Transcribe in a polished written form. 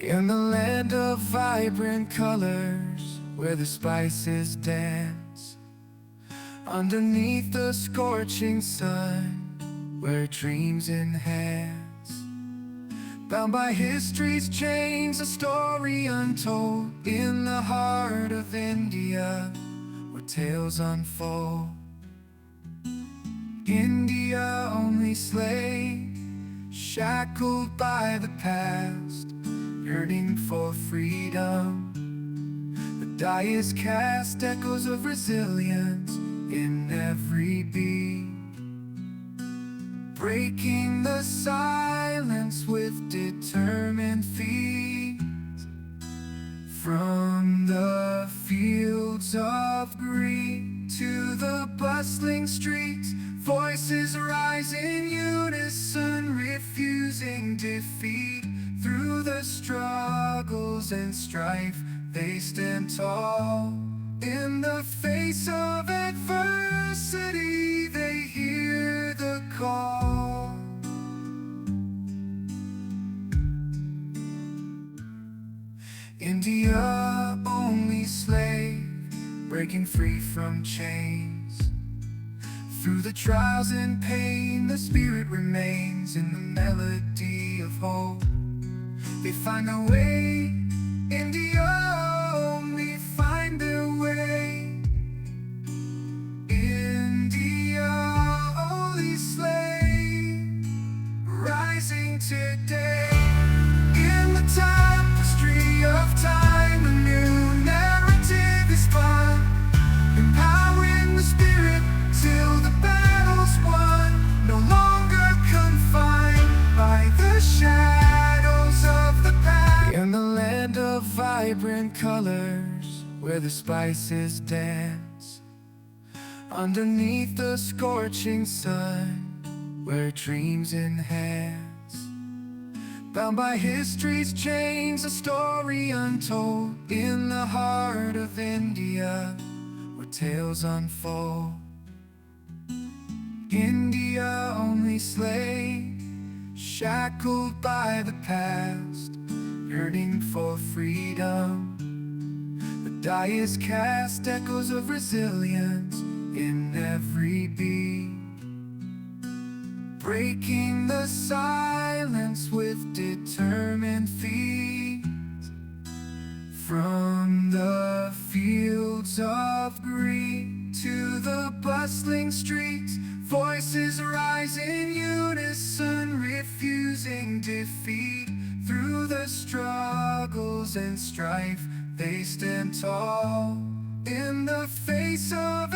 In the land of vibrant colors, where the spices dance, underneath the scorching sun, where dreams enhance, bound by history's chains, a story untold. In the heart of India, where tales unfold. India, only slave, shackled by the past, yearning for freedom. The die is cast, echoes of resilience in every beat, breaking the silence with determined feet. From the fields of green to the bustling streets, voices rise in unison, refusing defeat. Through the struggles and strife, they stand tall. In the face of adversity, they hear the call. India, only slave, breaking free from chains. Through the trials and pain, the spirit remains in the melody of hope. They find their way, India, only find their way. India, only slave, rising today. In the tapestry of time, a new narrative is spun, empowering the spirit till the battle's won. No longer confined by the shadows of the past. In the land of vibrant colors, where the spices dance, underneath the scorching sun, where dreams enhance, bound by history's chains, a story untold. In the heart of India, where tales unfold. India, only slave, shackled by the past, yearning for freedom. The die is cast, echoes of resilience in every beat, breaking the silence with determined feet. From the fields of green to the bustling streets, voices rise in unison, refusing defeat. Through the struggles and strife, they stand tall. In the face of